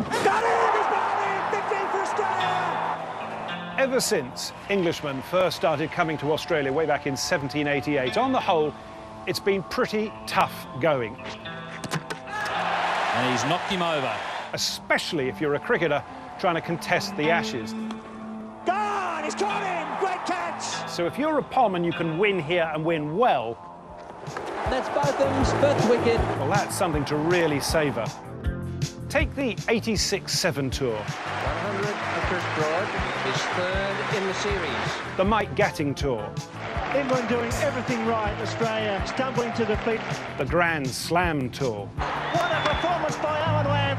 Got it! He's got it! Victory for Australia! Ever since Englishmen first started coming to Australia way back in 1788, on the whole, it's been pretty tough going. And he's knocked him over. Especially if you're a cricketer trying to contest the Ashes. Gone! He's caught him! Great catch! So if you're a Palm and you can win here and win well, That's Botham's fifth wicket. well, that's something to really savour. Take the 86-7 tour, 100 for Chris Broad, his third in the series. the Mike Gatting tour, England doing everything right, Australia stumbling to defeat. the Grand Slam tour. What a performance by Alan Lamb.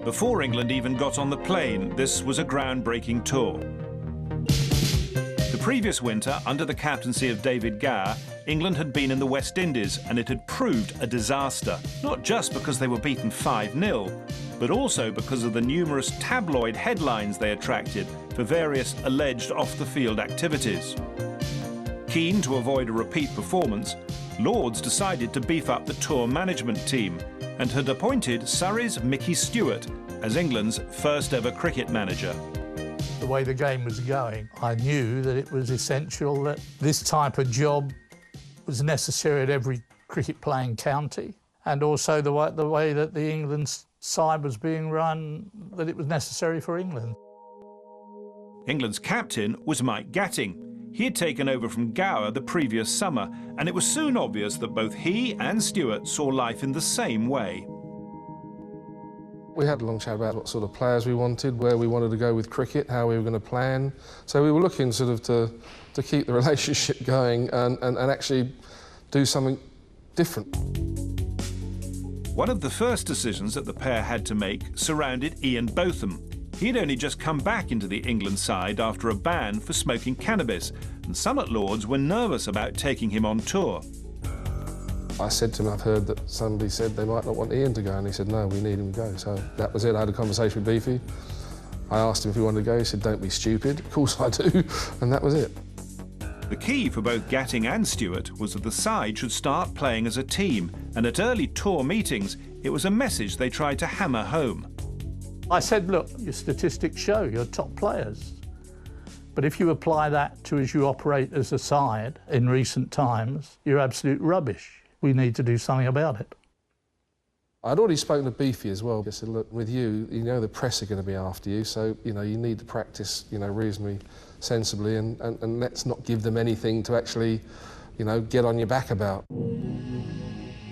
Before England even got on the plane, this was a groundbreaking tour. The previous winter, under the captaincy of David Gower, England had been in the West Indies and it had proved a disaster, not just because they were beaten 5-0, but also because of the numerous tabloid headlines they attracted for various alleged off-the-field activities. Keen to avoid a repeat performance, Lords decided to beef up the tour management team and had appointed Surrey's Mickey Stewart as England's first ever cricket manager. The way the game was going, I knew that it was essential that this type of job was necessary at every cricket-playing county, and also the way that the England side was being run, that it was necessary for England. England's captain was Mike Gatting. He had taken over from Gower the previous summer, and it was soon obvious that both he and Stewart saw life in the same way. We had a long chat about what sort of players we wanted, where we wanted to go with cricket, how we were going to plan. So we were looking sort of to keep the relationship going and actually do something different. One of the first decisions that the pair had to make surrounded Ian Botham. He'd only just come back into the England side after a ban for smoking cannabis, and some at Lords were nervous about taking him on tour. I said to him, I've heard that somebody said they might not want Ian to go, and he said, no, we need him to go. So that was it. I had a conversation with Beefy. I asked him if he wanted to go. He said, don't be stupid. Of course I do. And that was it. The key for both Gatting and Stewart was that the side should start playing as a team, and at early tour meetings, it was a message they tried to hammer home. I said, look, your statistics show you're top players. But if you apply that to as you operate as a side in recent times, you're absolute rubbish. We need to do something about it. I'd already spoken to Beefy as well. I said, look, with you, you know the press are going to be after you, so, you know, you need to practice, you know, reasonably sensibly and let's not give them anything to actually, you know, get on your back about.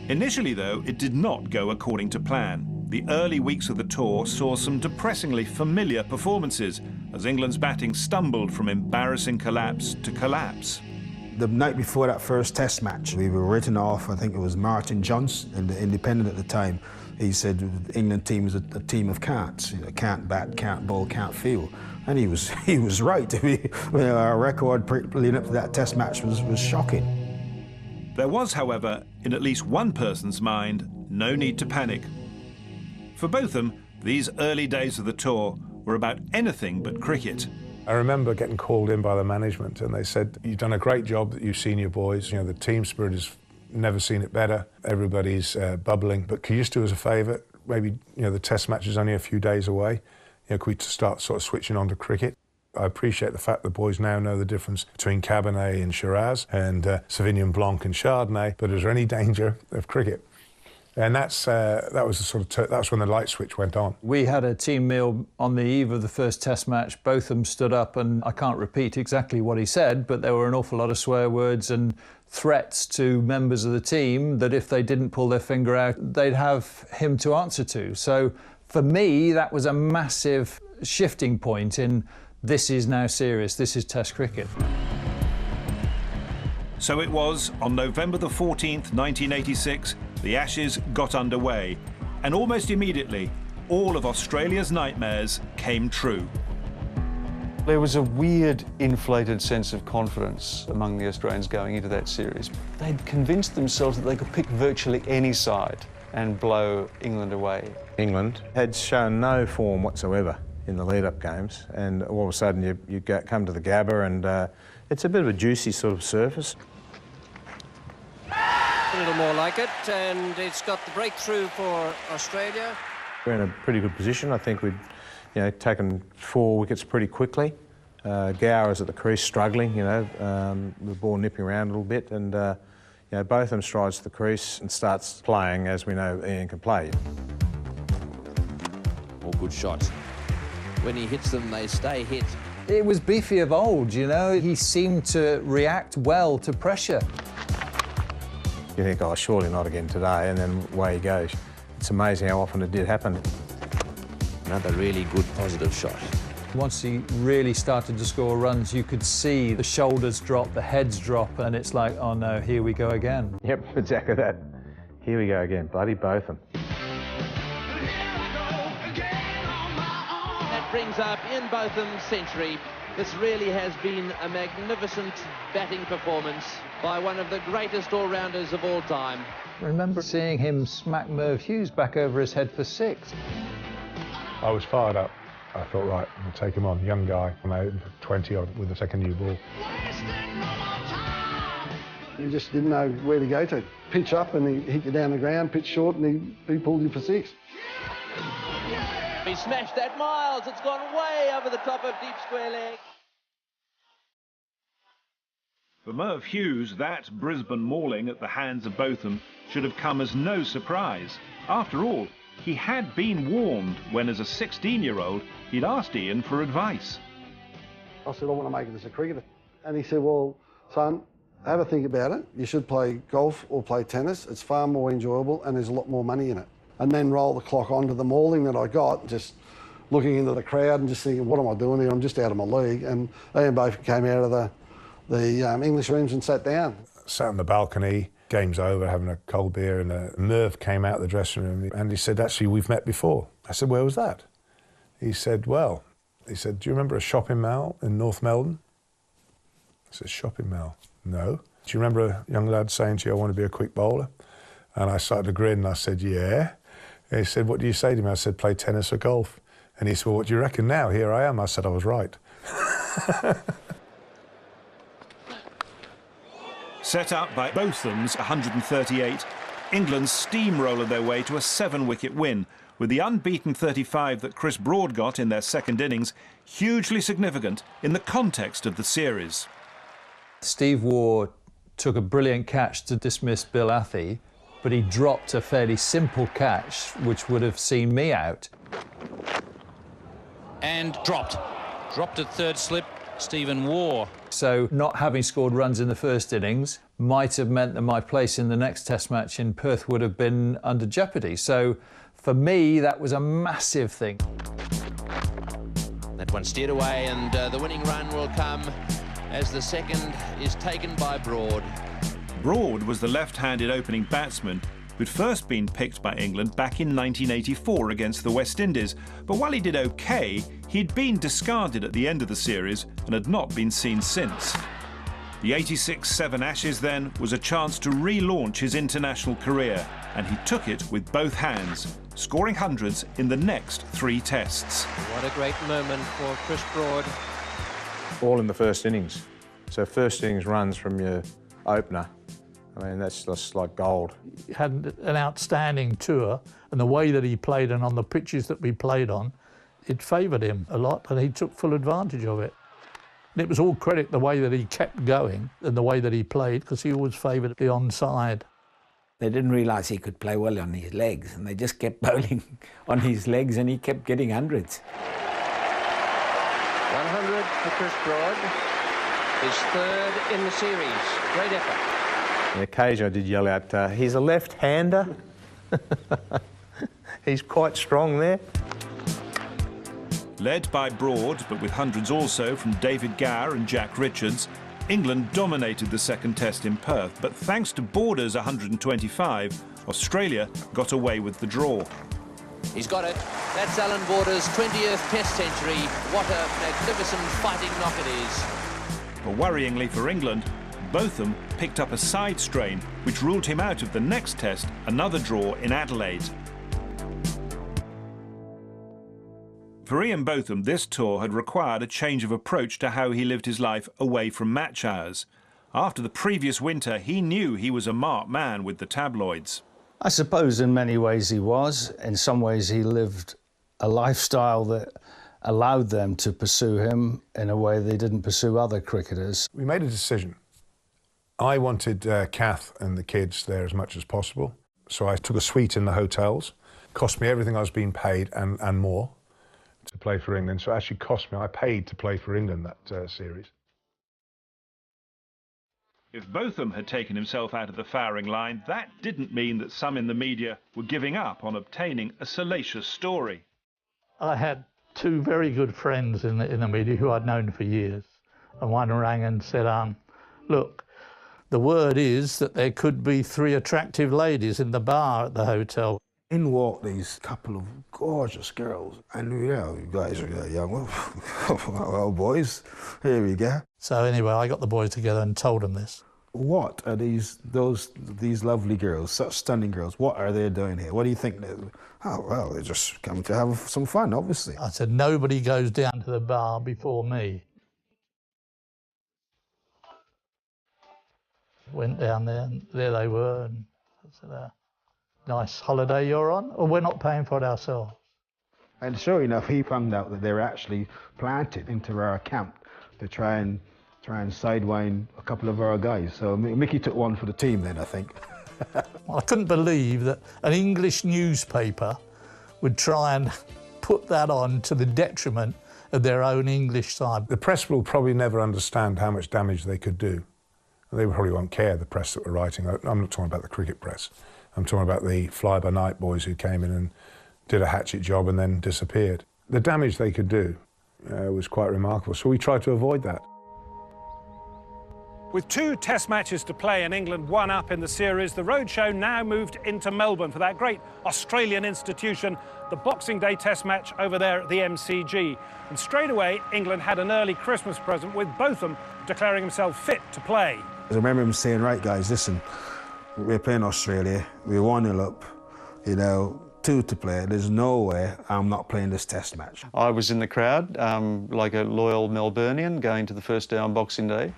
Initially, though, it did not go according to plan. The early weeks of the tour saw some depressingly familiar performances as England's batting stumbled from embarrassing collapse to collapse. The night before that first test match, we were written off. I think it was Martin Johnson in the Independent at the time. He said the England team was a team of cats. You know, can't bat, can't bowl, can't field. And he was right. Our record leading up to that test match was shocking. There was, however, in at least one person's mind, no need to panic. For Botham, these early days of the tour were about anything but cricket. I remember getting called in by the management and they said, you've done a great job, you've seen your boys, you know, the team spirit has never seen it better, everybody's bubbling, but can you just do us a favour? Maybe, you know, the test match is only a few days away, you know, could we start sort of switching on to cricket? I appreciate the fact the boys now know the difference between Cabernet and Shiraz and Sauvignon Blanc and Chardonnay, but is there any danger of cricket? And that's when the light switch went on. We had a team meal on the eve of the first test match. Botham stood up, and I can't repeat exactly what he said, but there were an awful lot of swear words and threats to members of the team that if they didn't pull their finger out, they'd have him to answer to. So for me, that was a massive shifting point in this is now serious, this is Test cricket. So it was on November the 14th, 1986, the Ashes got underway, and almost immediately, all of Australia's nightmares came true. There was a weird, inflated sense of confidence among the Australians going into that series. They'd convinced themselves that they could pick virtually any side and blow England away. England had shown no form whatsoever in the lead-up games, and all of a sudden you come to the Gabba, and it's a bit of a juicy sort of surface. A little more like it, and it's got the breakthrough for Australia. We're in a pretty good position. I think we'd taken 4 wickets pretty quickly. Gower is at the crease struggling, the ball nipping around a little bit, and both of them strides to the crease and starts playing as we know Ian can play. All good shots. When he hits them, they stay hit. It was Beefy of old, He seemed to react well to pressure. You think, oh, surely not again today, and then away he goes. It's amazing how often it did happen. Another really good positive shot. Once he really started to score runs, you could see the shoulders drop, the heads drop, and it's like, oh no, here we go again. Yep, exactly that. Here we go again, bloody both of them. That brings up Ian Botham's century. This really has been a magnificent batting performance by one of the greatest all-rounders of all time. I remember seeing him smack Merv Hughes back over his head for 6. I was fired up. I thought, right, I'll take him on. Young guy, 20 odd with a second new ball. You just didn't know where to go to. Pitch up and he hit you down the ground, pitch short and he pulled you for 6. He smashed that Miles. It's gone way over the top of deep square leg. For Merv Hughes, that Brisbane mauling at the hands of Botham should have come as no surprise. After all, he had been warned when, as a 16-year-old, he'd asked Ian for advice. I said, I want to make it as a cricketer. And he said, well, son, have a think about it. You should play golf or play tennis. It's far more enjoyable and there's a lot more money in it. And then roll the clock onto the mauling that I got, just looking into the crowd and just thinking, what am I doing here? I'm just out of my league. And Ian Botham came out of the English rooms and sat down. Sat on the balcony, game's over, having a cold beer, and Merv came out of the dressing room and he said, actually, we've met before. I said, where was that? He said, do you remember a shopping mall in North Melbourne? I said, shopping mall? No. Do you remember a young lad saying to you, I want to be a quick bowler? And I started to grin and I said, yeah. And he said, what do you say to me? I said, play tennis or golf. And he said, well, what do you reckon now? Here I am. I said, I was right. Set up by Botham's 138, England steamrolled their way to a 7-wicket win, with the unbeaten 35 that Chris Broad got in their second innings hugely significant in the context of the series. Steve Waugh took a brilliant catch to dismiss Bill Athey, but he dropped a fairly simple catch which would have seen me out. And dropped at third slip, Stephen Waugh. So not having scored runs in the first innings might have meant that my place in the next Test match in Perth would have been under jeopardy. So for me, that was a massive thing. That one steered away, and the winning run will come as the second is taken by Broad. Broad was the left-handed opening batsman who'd first been picked by England back in 1984 against the West Indies. But while he did OK, he'd been discarded at the end of the series and had not been seen since. The 86-7 Ashes then was a chance to relaunch his international career, and he took it with both hands, scoring hundreds in the next 3 tests. What a great moment for Chris Broad. All in the first innings. So first innings runs from your opener. I mean, that's just like gold. He had an outstanding tour, and the way that he played and on the pitches that we played on, it favoured him a lot, and he took full advantage of it. And it was all credit the way that he kept going and the way that he played, because he always favoured the onside. They didn't realise he could play well on his legs, and they just kept bowling on his legs, and he kept getting hundreds. 100 for Chris Broad. His third in the series. Great effort. On occasion I did yell out, he's a left-hander. He's quite strong there. Led by Broad, but with hundreds also from David Gower and Jack Richards, England dominated the second test in Perth, but thanks to Border's 125, Australia got away with the draw. He's got it. That's Alan Border's 20th Test century. What a magnificent fighting knock it is. But worryingly for England, Botham picked up a side strain, which ruled him out of the next test, another draw in Adelaide. For Ian Botham, this tour had required a change of approach to how he lived his life away from match hours. After the previous winter, he knew he was a marked man with the tabloids. I suppose in many ways he was. In some ways he lived a lifestyle that allowed them to pursue him in a way they didn't pursue other cricketers. We made a decision. I wanted Kath and the kids there as much as possible, so I took a suite in the hotels. Cost me everything I was being paid and more to play for England, so it actually cost me, I paid to play for England that series. If Botham had taken himself out of the firing line, that didn't mean that some in the media were giving up on obtaining a salacious story. I had two very good friends in the media who I'd known for years, and one rang and said, look, the word is that there could be 3 attractive ladies in the bar at the hotel. In walked these couple of gorgeous girls, and you know, you guys are young. Well, boys, here we go. So anyway, I got the boys together and told them this. What are these lovely girls, such stunning girls? What are they doing here? What do you think? Oh well, they're just coming to have some fun, obviously. I said nobody goes down to the bar before me. Went down there, and there they were, and I said, nice holiday you're on, or we're not paying for it ourselves. And sure enough, he found out that they were actually planted into our camp to try and sidewind a couple of our guys. So Mickey took one for the team then, I think. Well, I couldn't believe that an English newspaper would try and put that on to the detriment of their own English side. The press will probably never understand how much damage they could do. They probably won't care, the press that were writing. I'm not talking about the cricket press. I'm talking about the fly-by-night boys who came in and did a hatchet job and then disappeared. The damage they could do was quite remarkable, so we tried to avoid that. With 2 test matches to play and England 1 up in the series, the roadshow now moved into Melbourne for that great Australian institution, the Boxing Day test match over there at the MCG. And straight away, England had an early Christmas present, with Botham declaring himself fit to play. I remember him saying, right guys, listen, we're playing Australia, we're 1-0 up, you know, 2 to play, there's no way I'm not playing this test match. I was in the crowd, like a loyal Melburnian, going to the first day on Boxing Day.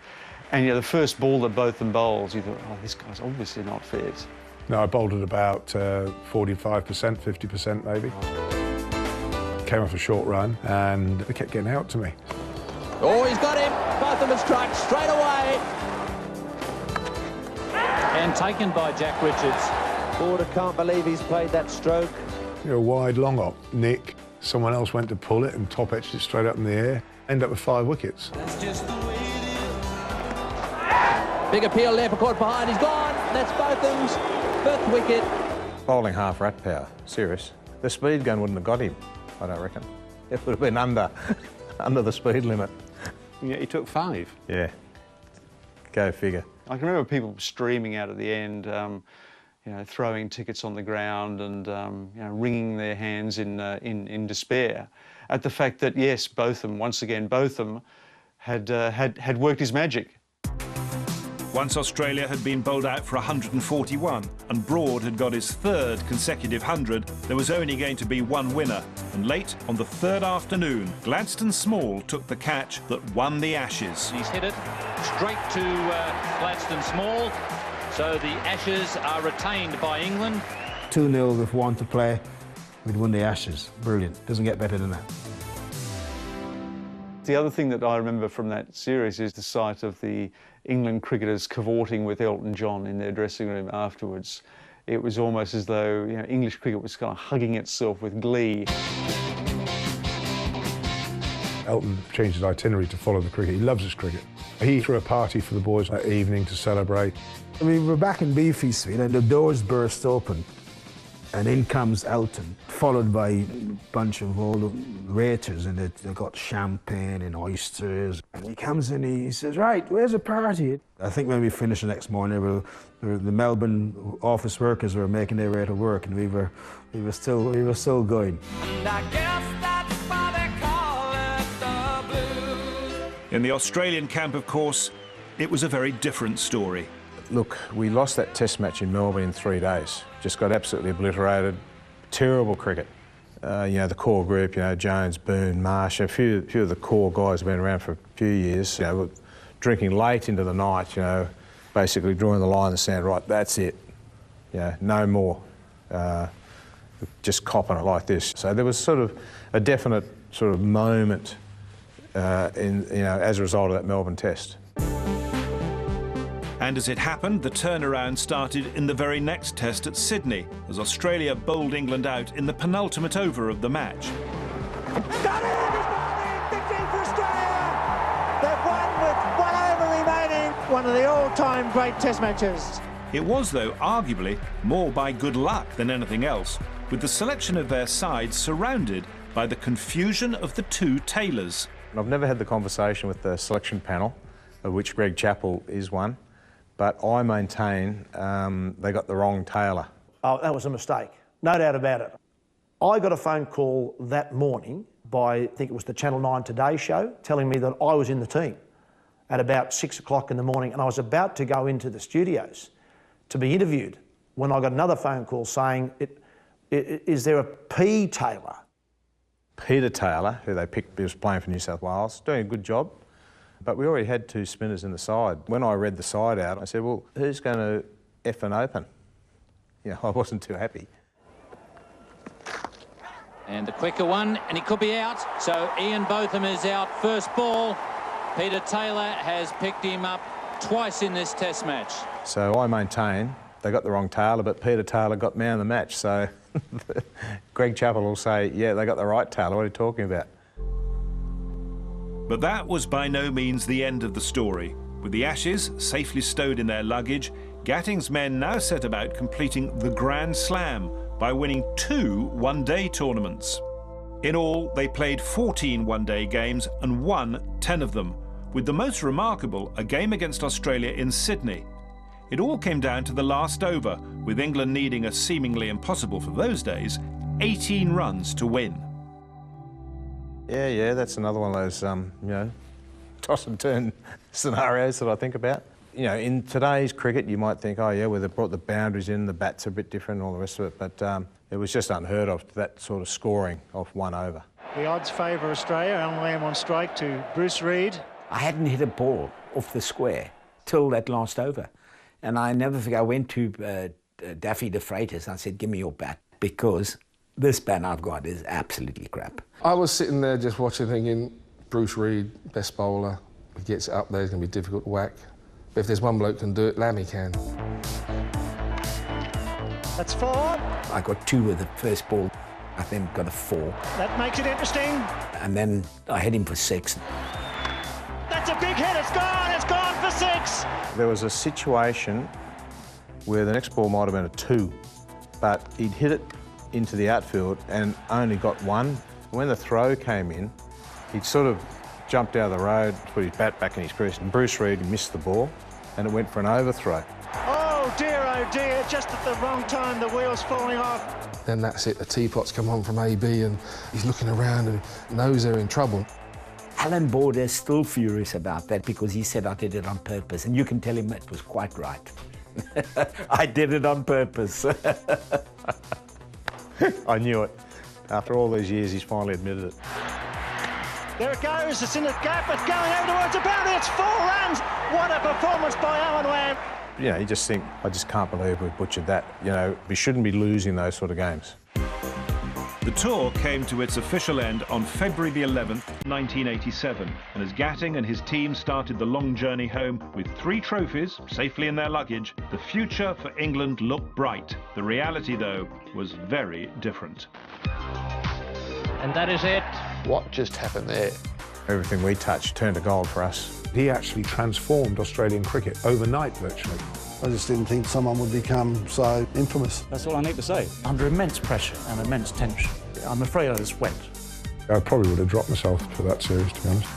And the first ball that Botham bowls, you thought, oh, this guy's obviously not fit. No, I bowled at about 45%, 50% maybe. Came off a short run and they kept getting out to me. Oh, he's got him. Botham has struck straight away. And taken by Jack Richards. Border can't believe he's played that stroke. Wide long up, nick. Someone else went to pull it and top edged it straight up in the air. End up with 5 wickets. That's just the way it is. Big appeal there for caught behind. He's gone. That's Botham's 5th wicket. Bowling half rat power, serious. The speed gun wouldn't have got him, I don't reckon. It would have been under the speed limit. Yeah, he took 5. Yeah, go figure. I can remember people streaming out at the end, you know, throwing tickets on the ground and you know, wringing their hands in despair at the fact that yes, Botham, once again, Botham had worked his magic. Once Australia had been bowled out for 141 and Broad had got his 3rd consecutive 100, there was only going to be one winner. And late on the 3rd afternoon, Gladstone Small took the catch that won the Ashes. He's hit it straight to Gladstone Small, so the Ashes are retained by England. 2-0 with 1 to play, we'd won the Ashes. Brilliant, doesn't get better than that. The other thing that I remember from that series is the sight of the England cricketers cavorting with Elton John in their dressing room afterwards. It was almost as though, you know, English cricket was kind of hugging itself with glee. Elton changed his itinerary to follow the cricket. He loves his cricket. He threw a party for the boys that evening to celebrate. I mean, we're back in Beefy Street and the doors burst open and in comes Elton, followed by a bunch of all the waiters, and they've got champagne and oysters. And he comes in, he says, right, where's the party? I think when we finished the next morning, the Melbourne office workers were making their way to work, and we were still going. And I guess that's why they call it the blues. In the Australian camp, of course, it was a very different story. Look, we lost that test match in Melbourne in 3 days. Just got absolutely obliterated. Terrible cricket. You know, the core group, you know, Jones, Boone, Marsh, a few of the core guys have been around for a few years. You know, were drinking late into the night, you know, basically drawing the line in the sand, right, that's it. You know, no more. Just copping it like this. So there was sort of a definite sort of moment as a result of that Melbourne test. And as it happened, the turnaround started in the very next test at Sydney, as Australia bowled England out in the penultimate over of the match. Got it! Victory for Australia! They've won with 1 over remaining. One of the all-time great test matches. It was, though, arguably more by good luck than anything else, with the selection of their side surrounded by the confusion of the two tailors. I've never had the conversation with the selection panel, of which Greg Chappell is one, but I maintain they got the wrong tailor. Oh, that was a mistake, no doubt about it. I got a phone call that morning by, I think it was the Channel 9 Today show, telling me that I was in the team at about 6 o'clock in the morning, and I was about to go into the studios to be interviewed when I got another phone call saying, is there a P tailor? Peter Taylor, who they picked, he was playing for New South Wales, doing a good job, but we already had 2 spinners in the side. When I read the side out, I said, well, who's going to F and open? You know, I wasn't too happy. And the quicker one, and he could be out. So Ian Botham is out first ball. Peter Taylor has picked him up twice in this test match. So I maintain they got the wrong tailor, but Peter Taylor got man of the match. So Greg Chappell will say, yeah, they got the right tailor. What are you talking about? But that was by no means the end of the story. With the Ashes safely stowed in their luggage, Gatting's men now set about completing the Grand Slam by winning 2 one-day tournaments. In all, they played 14 one-day games and won 10 of them, with the most remarkable a game against Australia in Sydney. It all came down to the last over, with England needing a seemingly impossible for those days 18 runs to win. Yeah, that's another one of those, you know, toss and turn scenarios that I think about. You know, in today's cricket, you might think, oh yeah, well, they've brought the boundaries in, the bats are a bit different and all the rest of it, but it was just unheard of, that sort of scoring of 1 over. The odds favour Australia. Alan Lamb on strike to Bruce Reid. I hadn't hit a ball off the square till that last over. And I never forget, I went to Daffy de Freitas and I said, give me your bat, because this bat I've got is absolutely crap. I was sitting there just watching, thinking, Bruce Reid, best bowler, he gets it up there, it's going to be difficult to whack. But if there's one bloke can do it, Lammy can. That's 4. I got 2 with the first ball. I then got a 4. That makes it interesting. And then I hit him for 6. That's a big hit, it's gone for 6. There was a situation where the next ball might have been a 2, but he'd hit it into the outfield and only got 1. When the throw came in, he'd sort of jumped out of the road, put his bat back in his crease, and Bruce Reid missed the ball, and it went for an overthrow. Oh dear, just at the wrong time, the wheel's falling off. Then that's it, the teapots come on from AB and he's looking around and knows they're in trouble. Alan Border is still furious about that because he said I did it on purpose, and you can tell him it was quite right. I did it on purpose. I knew it. After all these years, he's finally admitted it. There it goes, it's in the gap, it's going over towards the boundary, it's 4 runs! What a performance by Alan Lamb! You know, you just think, I just can't believe we butchered that. You know, we shouldn't be losing those sort of games. The tour came to its official end on February the 11th, 1987, and as Gatting and his team started the long journey home with 3 trophies safely in their luggage, the future for England looked bright. The reality, though, was very different. And that is it. What just happened there? Everything we touched turned to gold for us. He actually transformed Australian cricket overnight, virtually. I just didn't think someone would become so infamous. That's all I need to say. Under immense pressure and immense tension, I'm afraid I just went. I probably would have dropped myself for that series, to be honest.